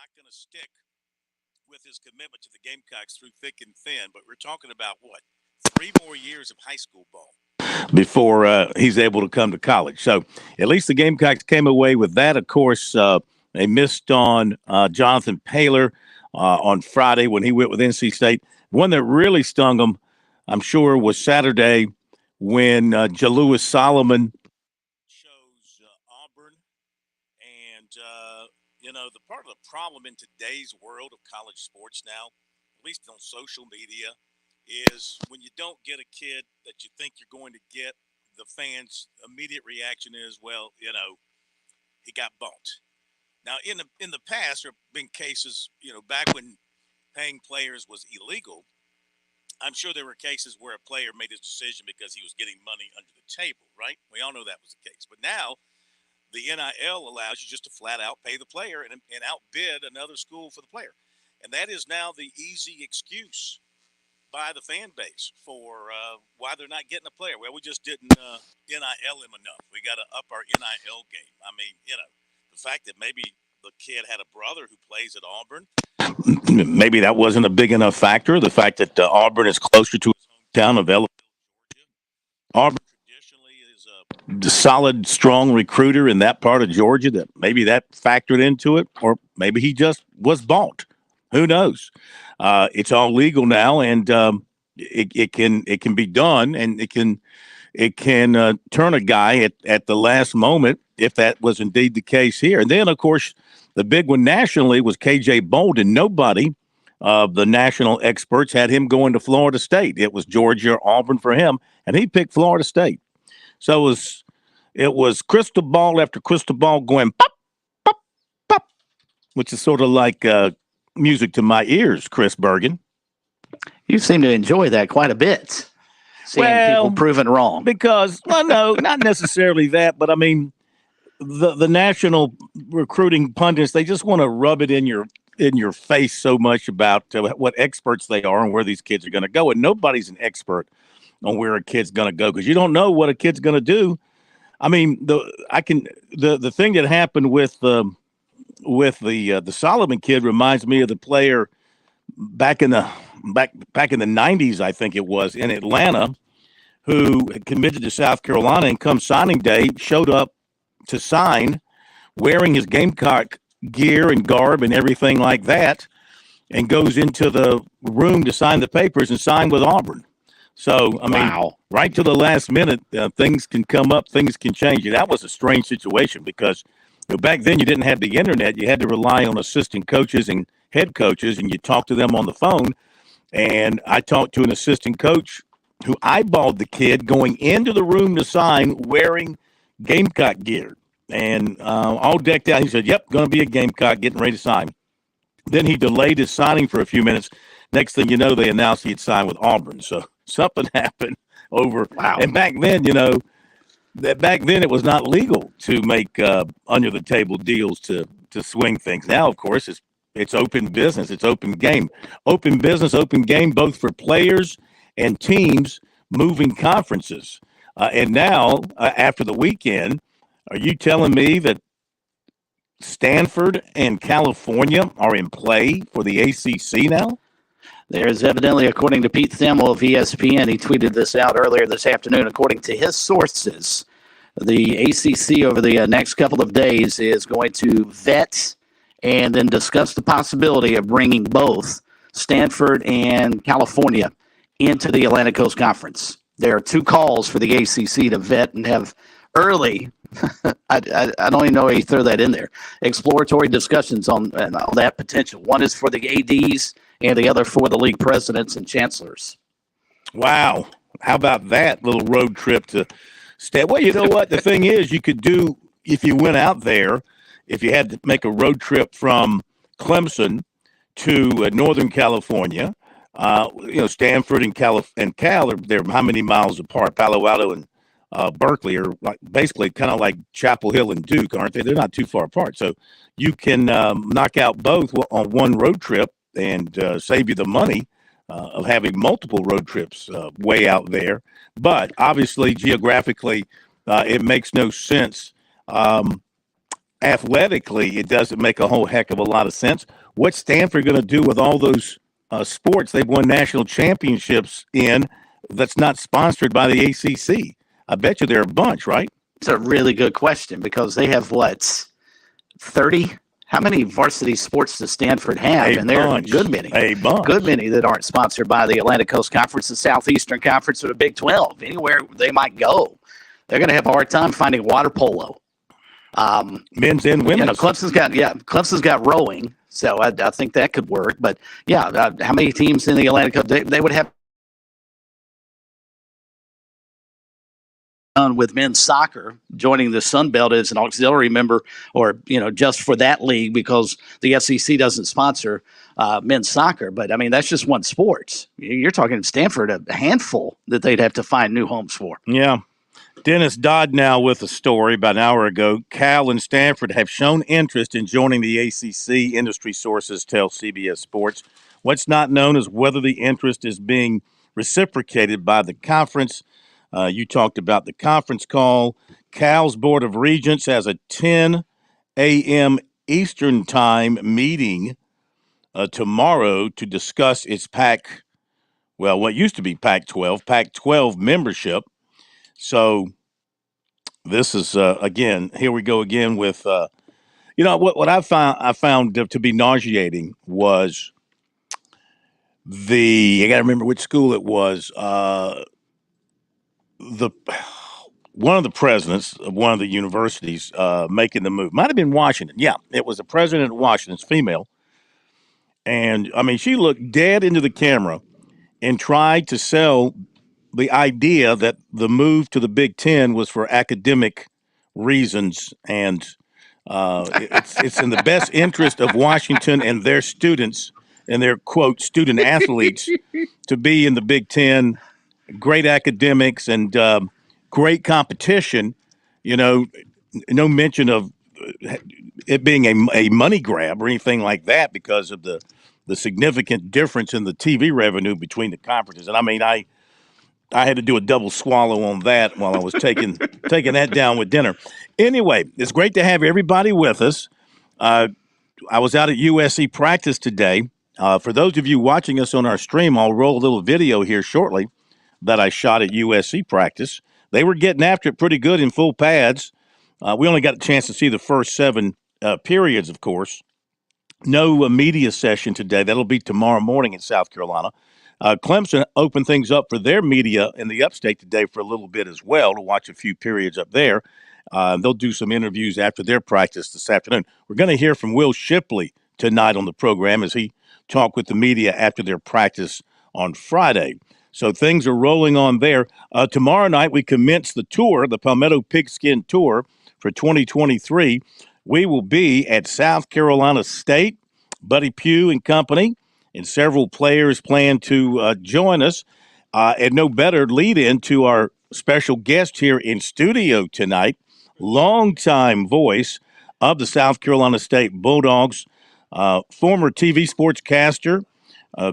not going to stick with his commitment to the Gamecocks through thick and thin. But we're talking about what, 3 more years of high school ball before he's able to come to college. So at least the Gamecocks came away with that. Of course, they missed on Jonathan Paylor on Friday when he went with NC State. One that really stung them, I'm sure, was Saturday when Jalewis Solomon chose Auburn. And, the part of the problem in today's world of college sports now, at least on social media, is when you don't get a kid that you think you're going to get, the fans' immediate reaction is, well, he got bumped. Now, in the past, there have been cases, back when paying players was illegal. I'm sure there were cases where a player made his decision because he was getting money under the table, right? We all know that was the case. But now the NIL allows you just to flat out pay the player and outbid another school for the player. And that is now the easy excuse by the fan base for why they're not getting a player. Well, we just didn't NIL him enough. We got to up our NIL game. I mean, the fact that maybe the kid had a brother who plays at Auburn, maybe that wasn't a big enough factor. The fact that Auburn is closer to his hometown of Ellaville, Georgia. Auburn traditionally is a solid, strong recruiter in that part of Georgia. That maybe that factored into it, or maybe he just was bought. Who knows? It's all legal now, and it can be done, and it can turn a guy at the last moment if that was indeed the case here. And then, of course, the big one nationally was KJ Bolden. Nobody of the national experts had him going to Florida State. It was Georgia or Auburn for him, and he picked Florida State. So it was crystal ball after crystal ball going pop, pop, pop, which is sort of like music to my ears, Chris Bergen. You seem to enjoy that quite a bit. Seeing people proven wrong. Because, well, no, not necessarily that, but I mean, the national recruiting pundits, they just want to rub it in your face so much about what experts they are and where these kids are going to go. And nobody's an expert on where a kid's going to go because you don't know what a kid's going to do. I mean, the thing that happened with the Solomon kid reminds me of the player back in the 90s, I think it was, in Atlanta, who had committed to South Carolina and come signing day showed up to sign wearing his Gamecock gear and garb and everything like that, and goes into the room to sign the papers and sign with Auburn. So, I mean, right to the last minute, things can come up, things can change. And that was a strange situation because back then you didn't have the internet. You had to rely on assistant coaches and head coaches, and you talked to them on the phone. And I talked to an assistant coach who eyeballed the kid going into the room to sign wearing Gamecock gear and all decked out. He said, yep, going to be a Gamecock, getting ready to sign. Then he delayed his signing for a few minutes. Next thing you know, they announced he had signed with Auburn. So something happened over. Wow. And back then, it was not legal to make under the table deals to swing things. Now, of course, it's open business. It's open game. Open business, open game, both for players and teams moving conferences. And now, after the weekend, are you telling me that Stanford and California are in play for the ACC now? There's evidently, according to Pete Thamel of ESPN, he tweeted this out earlier this afternoon. According to his sources, the ACC over the next couple of days is going to vet and then discuss the possibility of bringing both Stanford and California into the Atlantic Coast Conference. There are two calls for the ACC to vet and have early, I don't even know how you throw that in there, exploratory discussions on that potential. One is for the ADs and the other for the league presidents and chancellors. Wow. How about that little road trip to State? Well, you know what? The thing is, you could do, if you went out there, if you had to make a road trip from Clemson to Northern California, Stanford and Cal, they're how many miles apart? Palo Alto and Berkeley are basically kind of like Chapel Hill and Duke, aren't they? They're not too far apart. So you can knock out both on one road trip and save you the money of having multiple road trips way out there. But obviously, geographically, it makes no sense. athletically, it doesn't make a whole heck of a lot of sense. What's Stanford going to do with all those sports they've won national championships in that's not sponsored by the ACC? I bet you there are a bunch, right? It's a really good question because they have what, 30? How many varsity sports does Stanford have? And there are a good many. A bunch. Good many that aren't sponsored by the Atlantic Coast Conference, the Southeastern Conference, or the Big 12. Anywhere they might go, they're going to have a hard time finding water polo. Men's and women's. Clemson's got rowing, so I think that could work. But yeah, how many teams in the Atlantic Coast? They would have done with men's soccer, joining the Sun Belt as an auxiliary member, or just for that league because the SEC doesn't sponsor men's soccer. But I mean, that's just one sport. You're talking Stanford, a handful that they'd have to find new homes for. Yeah. Dennis Dodd now with a story about an hour ago. Cal and Stanford have shown interest in joining the ACC, industry sources tell CBS Sports. What's not known is whether the interest is being reciprocated by the conference. You talked about the conference call. Cal's Board of Regents has a 10 a.m. Eastern Time meeting tomorrow to discuss its what used to be Pac-12 membership. So this is again. Here we go again with what I found to be nauseating was I got to remember which school it was. One of the presidents of one of the universities making the move might have been Washington. Yeah, it was the president of Washington's female, and I mean she looked dead into the camera and tried to sell the idea that the move to the Big Ten was for academic reasons, and it's in the best interest of Washington and their students and their, quote, student athletes to be in the Big Ten, great academics and great competition, no mention of it being a money grab or anything like that because of the significant difference in the TV revenue between the conferences. And I mean, I had to do a double swallow on that while I was taking that down with dinner. Anyway, it's great to have everybody with us. I was out at USC practice today. For those of you watching us on our stream, I'll roll a little video here shortly that I shot at USC practice. They were getting after it pretty good in full pads. We only got a chance to see the first 7 periods, of course. No media session today. That'll be tomorrow morning in South Carolina. Clemson opened things up for their media in the upstate today for a little bit as well to watch a few periods up there. They'll do some interviews after their practice this afternoon. We're going to hear from Will Shipley tonight on the program as he talked with the media after their practice on Friday. So things are rolling on there. Tomorrow night we commence the tour, the Palmetto Pigskin Tour for 2023. We will be at South Carolina State, Buddy Pugh and company, and several players plan to join us. And no better lead-in to our special guest here in studio tonight, longtime voice of the South Carolina State Bulldogs, former TV sportscaster,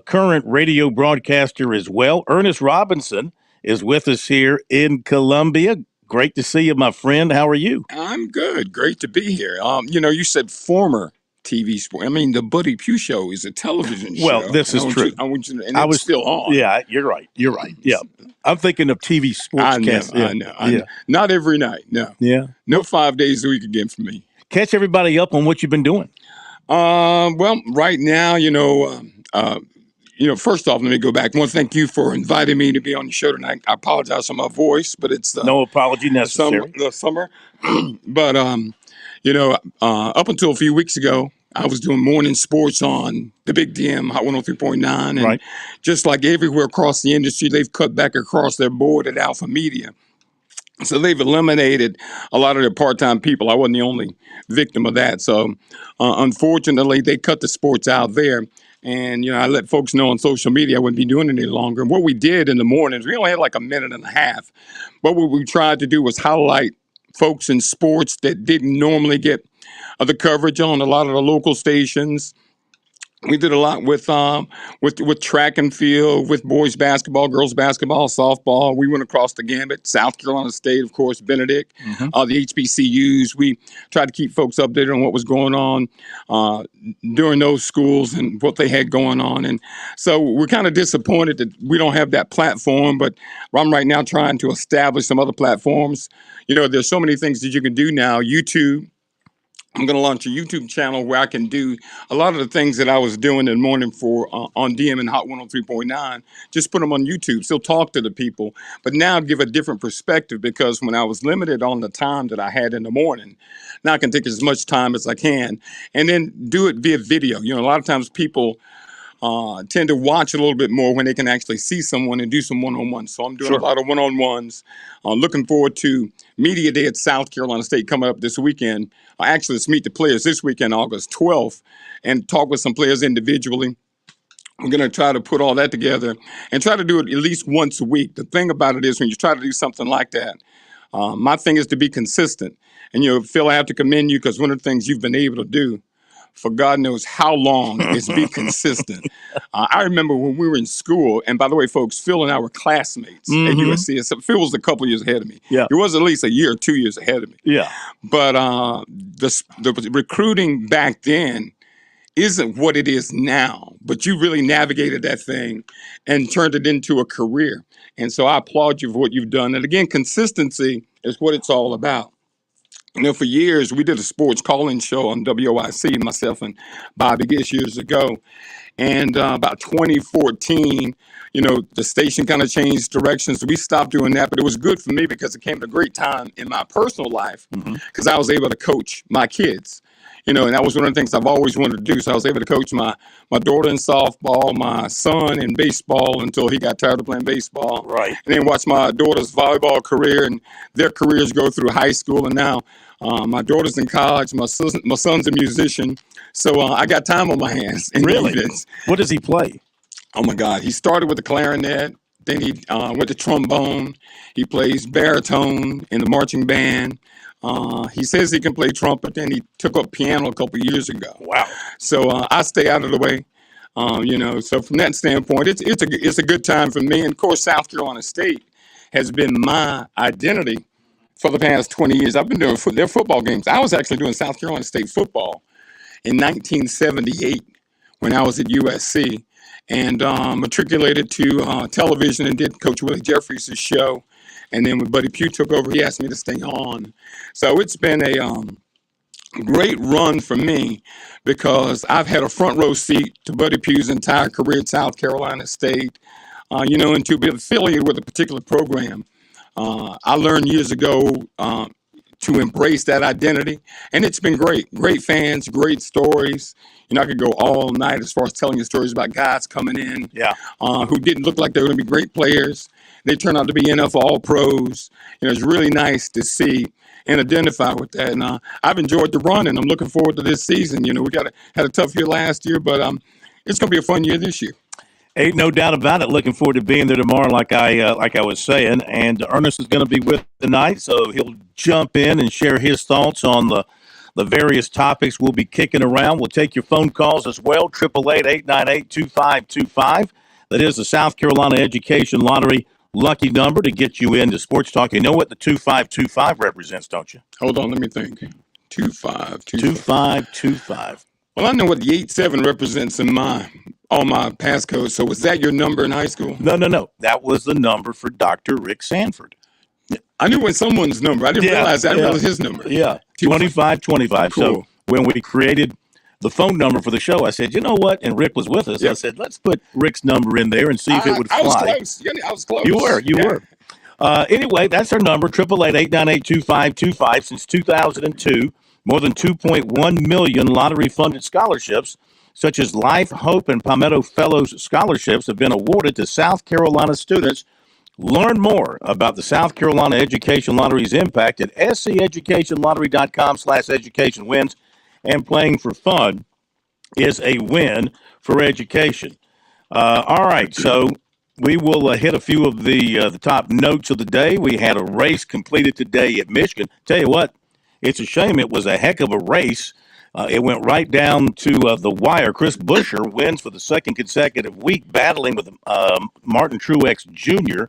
current radio broadcaster as well. Ernest Robinson is with us here in Columbia. Great to see you, my friend. How are you? I'm good. Great to be here. You said former TV sport. I mean, the Buddy Pugh Show is a television show. Well, this is true. It's still on. Yeah, you're right. Yeah. I'm thinking of TV sportscast. I know. Not every night, no. Yeah. No 5 days a week again for me. Catch everybody up on what you've been doing. Well, right now, first off, let me go back. I want to thank you for inviting me to be on the show tonight. I apologize for my voice, but it's no apology necessary. The summer. But up until a few weeks ago, I was doing morning sports on the Big DM Hot 103.9, and right. Just like everywhere across the industry, they've cut back across their board at Alpha Media. So they've eliminated a lot of their part-time people. I wasn't the only victim of that. So unfortunately, they cut the sports out there. And, I let folks know on social media I wouldn't be doing it any longer. And what we did in the mornings, we only had like a minute and a half. But what we tried to do was highlight folks in sports that didn't normally get the coverage on a lot of the local stations. We did a lot with track and field, with boys basketball, girls basketball, softball. We went across the gambit. South Carolina State, of course, Benedict, the HBCUs. We tried to keep folks updated on what was going on during those schools and what they had going on. And so we're kind of disappointed that we don't have that platform. But I'm right now trying to establish some other platforms. You know, there's so many things that you can do now. YouTube. I'm going to launch a YouTube channel where I can do a lot of the things that I was doing in the morning for on DM and Hot 103.9. Just put them on YouTube. Still talk to the people, but now give a different perspective, because when I was limited on the time that I had in the morning, now I can take as much time as I can and then do it via video. You know, a lot of times people tend to watch a little bit more when they can actually see someone and do some one-on-ones. So I'm doing a lot of one-on-ones. Looking forward to Media Day at South Carolina State coming up this weekend. Actually, let's meet the players this weekend, August 12th, and talk with some players individually. We're going to try to put all that together and try to do it at least once a week. The thing about it is, when you try to do something like that, my thing is to be consistent. And, you know, Phil, I have to commend you, because one of the things you've been able to do for God knows how long is be consistent. I remember when we were in school, and by the way, folks, Phil and I were classmates at USC. So Phil was a couple of years ahead of me. Yeah. He was at least a year or 2 years ahead of me. Yeah. But the recruiting back then isn't what it is now, but you really navigated that thing and turned it into a career. And so I applaud you for what you've done. And again, consistency is what it's all about. You know, for years, we did a sports call-in show on WOIC, myself and Bobby Gish, years ago. And about 2014, you know, the station kind of changed directions. So we stopped doing that. But it was good for me, because it came at a great time in my personal life, because I was able to coach my kids. You know, and that was one of the things I've always wanted to do. So I was able to coach my daughter in softball, my son in baseball until he got tired of playing baseball. Right. And then watch my daughter's volleyball career and their careers go through high school. And now my daughter's in college. My son's a musician. So I got time on my hands. Really? What does he play? Oh, my God. He started with the clarinet. Then he went to trombone. He plays baritone in the marching band. He says he can play trumpet, and he took up piano a couple years ago. Wow. So I stay out of the way, you know. So from that standpoint, it's a good time for me. And of course, South Carolina State has been my identity for the past 20 years. I've been doing their football games. I was actually doing South Carolina State football in 1978 when I was at USC, and matriculated to television and did Coach Willie Jeffries' show. And then when Buddy Pugh took over, he asked me to stay on. So it's been a great run for me, because I've had a front row seat to Buddy Pugh's entire career at South Carolina State, you know, and to be affiliated with a particular program. I learned years ago to embrace that identity, and it's been great. Great fans, great stories. You know, I could go all night as far as telling you stories about guys coming in who didn't look like they were going to be great players. They turned out to be NFL All-Pros. You know, it's really nice to see and identify with that. And I've enjoyed the run, and I'm looking forward to this season. You know, we had a tough year last year, but it's going to be a fun year this year. Ain't no doubt about it. Looking forward to being there tomorrow, like I was saying. And Ernest is going to be with tonight, so he'll jump in and share his thoughts on the various topics we'll be kicking around. We'll take your phone calls as well, 888-898-2525. That is the South Carolina Education Lottery lucky number to get you into Sports Talk. You know what the 2525 represents, don't you? Hold on, let me think. 2525. 2525. Well, I know what the 87 represents in all my passcodes. So was that your number in high school? No. That was the number for Dr. Rick Sanford. I knew when someone's number. I didn't realize that. I didn't realize his number. Yeah, 2525. Cool. So when we created the phone number for the show, I said, you know what? And Rick was with us. Yep. I said, let's put Rick's number in there and see if it would fly. I was close. I was close. You were. Anyway, that's our number, 888-898-2525. Since 2002, more than 2.1 million lottery-funded scholarships, such as Life, Hope, and Palmetto Fellows scholarships, have been awarded to South Carolina students. Learn more about the South Carolina Education Lottery's impact at scheducationlottery.com/education wins. And playing for fun is a win for education. All right, so we will hit a few of the top notes of the day. We had a race completed today at Michigan. Tell you what, it's a shame it was a heck of a race It went right down to the wire. Chris Buescher wins for the second consecutive week, battling with Martin Truex Jr.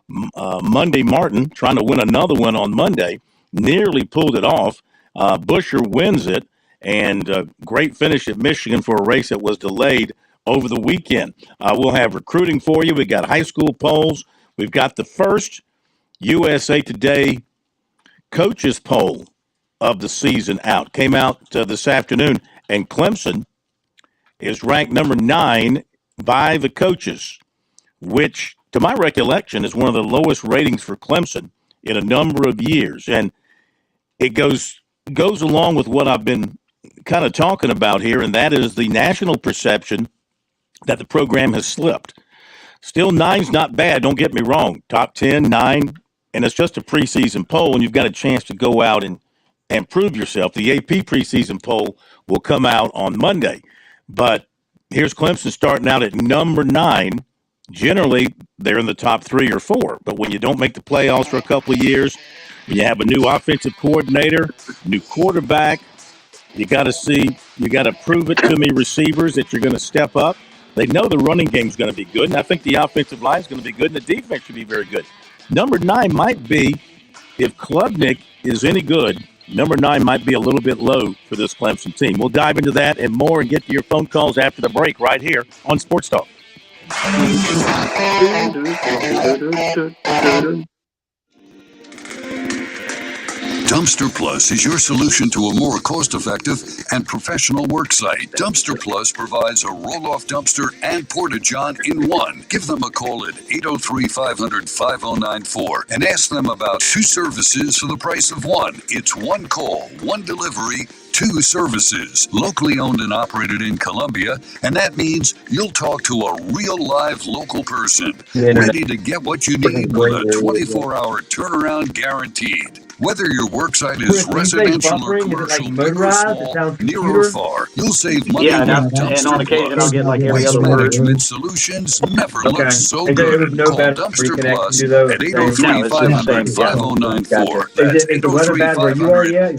Monday Martin, trying to win another one on Monday, nearly pulled it off. Buescher wins it, and great finish at Michigan for a race that was delayed over the weekend. We'll have recruiting for you. We got high school polls. We've got the first USA Today coaches poll of the season out. Came out this afternoon, and Clemson is ranked number 9 by the coaches, which, to my recollection, is one of the lowest ratings for Clemson in a number of years. And it goes along with what I've been kind of talking about here, and that is the national perception that the program has slipped. Still, 9's not bad, don't get me wrong. Top 10, 9, and it's just a preseason poll, and you've got a chance to go out and prove yourself. The AP preseason poll will come out on Monday. But here's Clemson starting out at number 9. Generally, they're in the top 3 or 4. But when you don't make the playoffs for a couple of years, when you have a new offensive coordinator, new quarterback, you got to prove it to me, receivers, that you're going to step up. They know the running game's going to be good, and I think the offensive line's going to be good, and the defense should be very good. Number 9 might be, if Klubnik is any good, number 9 might be a little bit low for this Clemson team. We'll dive into that and more and get to your phone calls after the break right here on Sports Talk. Dumpster Plus is your solution to a more cost-effective and professional work site. Dumpster Plus provides a roll-off dumpster and porta-john in one. Give them a call at 803-500-5094 and ask them about 2 services for the price of 1. It's 1 call, 1 delivery, 2 services. Locally owned and operated in Columbia, and that means you'll talk to a real live local person, ready to get what you need with a 24-hour turnaround guaranteed. Whether your worksite is residential or commercial, big or small, near or far, you'll save money with Dumpster on occasion I'll get like every Waste other word. management solutions never look so It good. was no Call better Dumpster where you can Plus actually do those. at No, it's just 803-500-5094. Is That's the weather bad where you are yet?